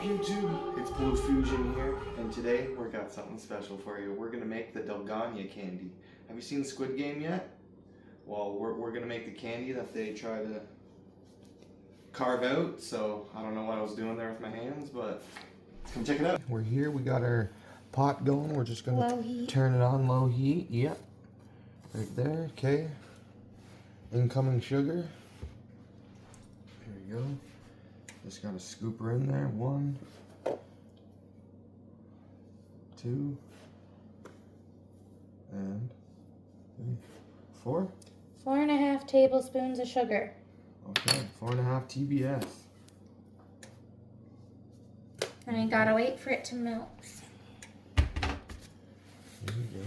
YouTube? It's Blue Fusion here, and today we got something special for you. We're gonna make the Dalgona candy. Have you seen Squid Game yet? Well, we're gonna make the candy that they try to carve out. So I don't know what I was doing there with my hands, but come check it out. We're here. We got our pot going. We're just gonna turn it on low heat. Yep, right there. Okay. Incoming sugar. Here we go. Just got a scooper in there. 1, 2, and 3, 4. 4.5 tablespoons of sugar. Okay, 4.5 TBS. And I gotta wait for it to melt. There you go.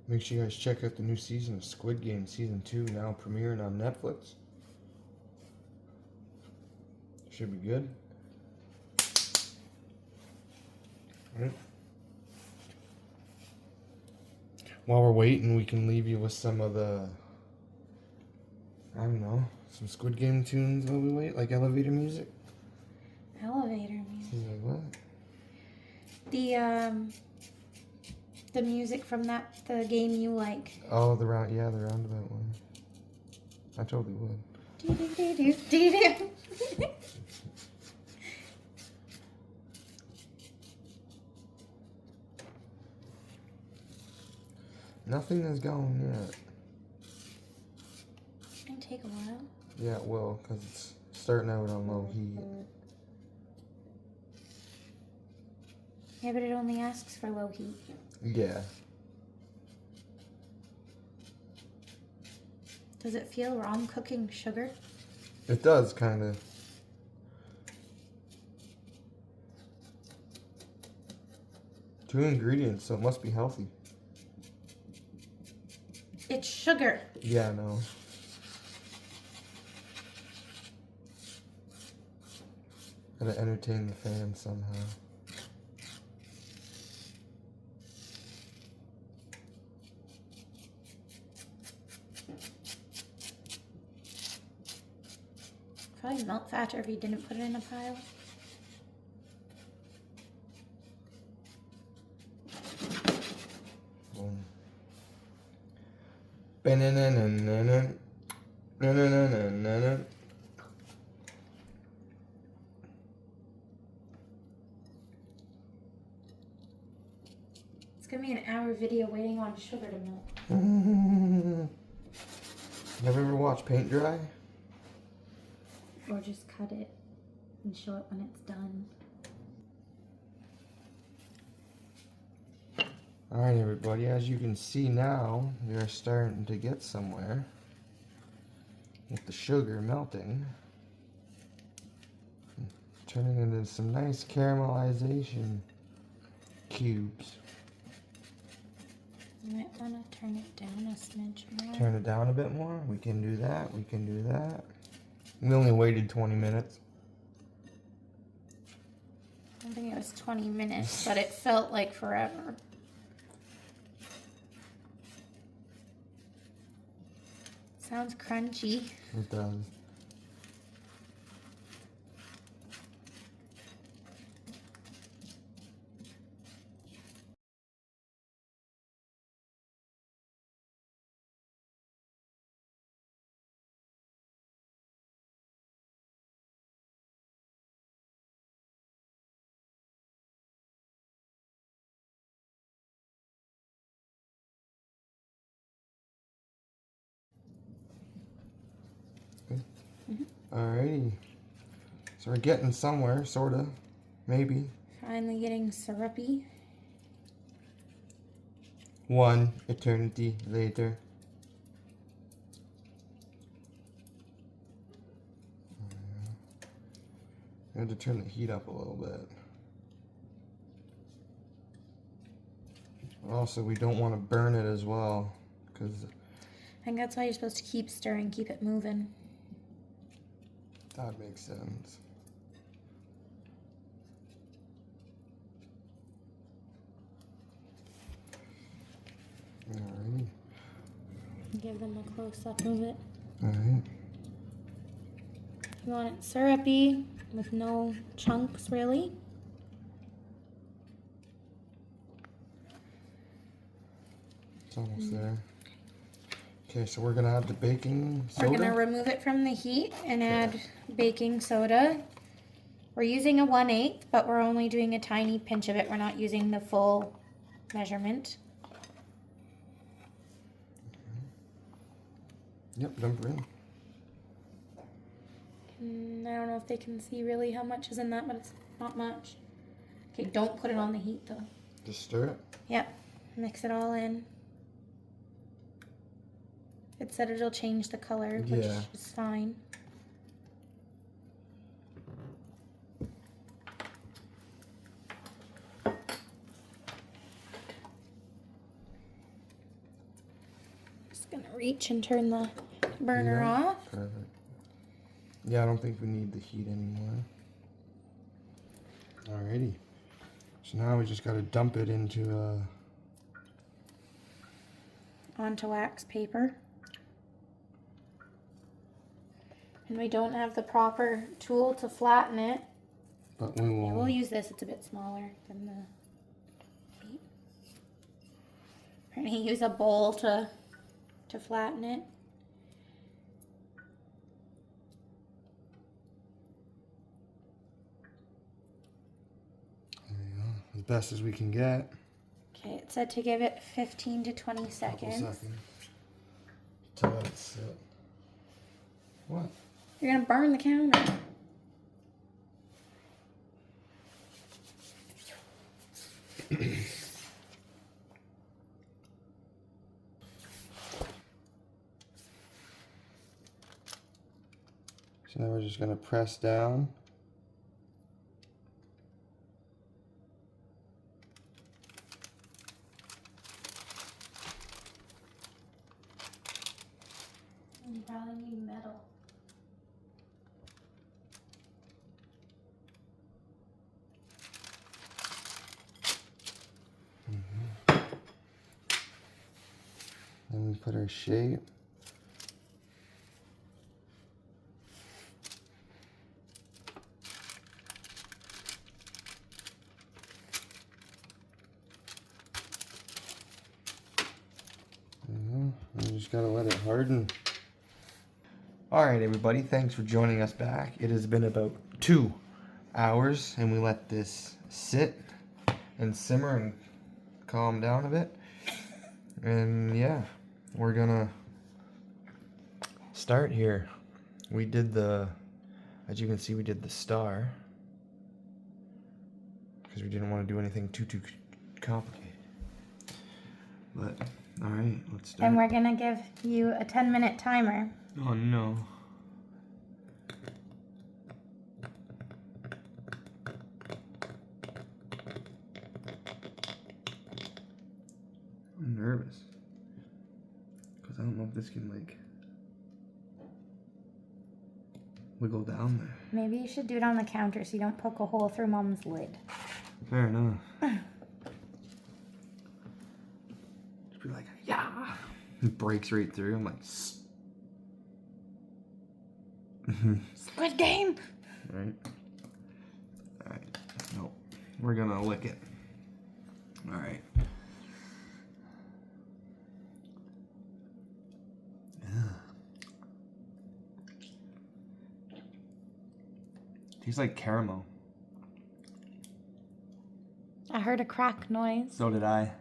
Make sure you guys check out the new season of Squid Game, Season 2, now premiering on Netflix. Should be good. All right. While we're waiting, we can leave you with some of the, I don't know, some Squid Game tunes while we wait, like elevator music. Elevator music. Like what? The music from the game you like. Oh, the roundabout one. I totally would. Nothing is going yet. It's gonna take a while. Yeah, it will, because it's starting out on low heat. Yeah, but it only asks for low heat. Yeah. Does it feel wrong cooking sugar? It does, kind of. Two ingredients, so it must be healthy. It's sugar. Yeah, I know. Gotta entertain the fans somehow. Probably melt faster if you didn't put it in a pile. Boom. It's gonna be an hour video waiting on sugar to melt. Have you ever watched paint dry? Or just cut it and show it when it's done. Alright everybody, as you can see now, we are starting to get somewhere with the sugar melting. Turning into some nice caramelization cubes. You might want to turn it down a smidge more. Turn it down a bit more. We can do that. We can do that. We only waited 20 minutes. I don't think it was 20 minutes, but it felt like forever. Sounds crunchy. It does. Alrighty. So we're getting somewhere, sorta. Maybe. Finally getting syrupy. 1 eternity later. I had to turn the heat up a little bit. Also, we don't want to burn it as well, because I think that's why you're supposed to keep stirring, keep it moving. that makes sense. Alrighty. Give them a close-up of it. Alright. You want it syrupy with no chunks, really. It's almost there. Okay, so we're gonna add the baking soda. We're gonna remove it from the heat and add baking soda. We're using a 1/8, but we're only doing a tiny pinch of it. We're not using the full measurement. Yep, dump it in. I don't know if they can see really how much is in that, but it's not much. Okay, don't put it on the heat though. Just stir it. Yep, mix it all in. It said it'll change the color, which Yeah. is fine. Just gonna reach and turn the burner Yeah. off. Perfect. Yeah, I don't think we need the heat anymore. Alrighty. So now we just gotta dump it into Onto wax paper. And we don't have the proper tool to flatten it. but we will. Yeah, we'll use this. It's a bit smaller than the feet. We're gonna use a bowl to flatten it. There you go. As best as we can get. Okay, it said to give it 15 to 20 Couple seconds. seconds. To let it sit. What? You're gonna burn the counter. So now we're just gonna press down. You probably need metal. Then we put our shape. There you go. And you just gotta let it harden. Alright everybody, thanks for joining us back. It has been about 2 hours and we let this sit and simmer and calm down a bit. And yeah, we're gonna start here. We did as you can see, we did the star because we didn't want to do anything too complicated. But all right, let's start. And we're gonna give you a 10-minute timer. Oh no. I'm nervous because I don't know if this can like wiggle down there. Maybe you should do it on the counter so you don't poke a hole through Mom's lid. Fair enough. Just be like, yeah. It breaks right through. I'm like, Squid Game! right? Alright. Nope. We're gonna lick it. Alright. Tastes like caramel. I heard a crack noise. So did I.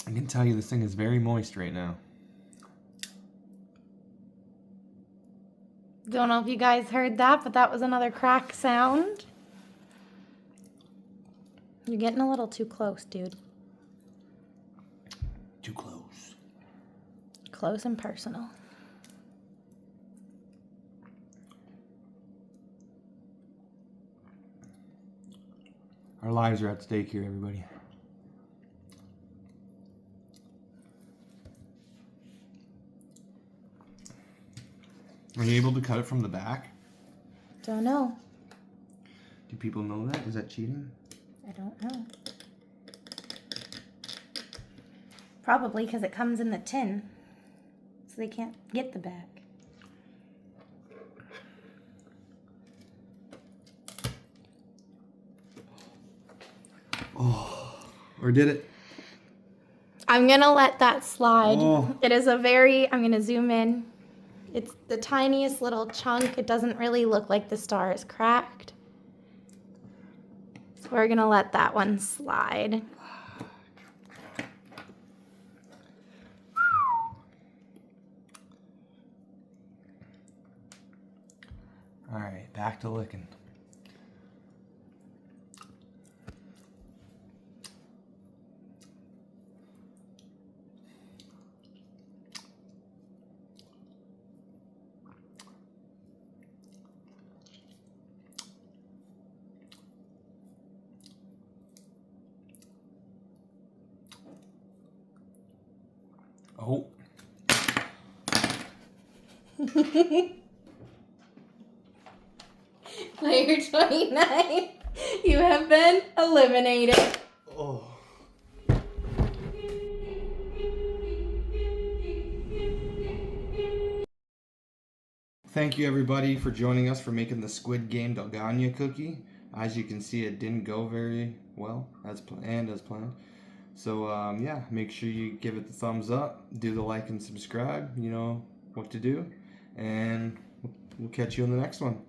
I can tell you this thing is very moist right now. Don't know if you guys heard that, but that was another crack sound. You're getting a little too close, dude. Too close. Close and personal. Our lives are at stake here, everybody. Are you able to cut it from the back? Don't know. Do people know that? Is that cheating? I don't know. Probably because it comes in the tin. So they can't get the back. Oh, or did it? I'm going to let that slide. Oh. It is I'm going to zoom in. It's the tiniest little chunk. It doesn't really look like the star is cracked. So we're going to let that one slide. All right, back to licking. Oh. Player 29, you have been eliminated. Oh. Thank you everybody for joining us for making the Squid Game Dalgona Cookie. As you can see, it didn't go very well as planned. So yeah, make sure you give it the thumbs up, do the like and subscribe. You know what to do, and we'll catch you on the next one.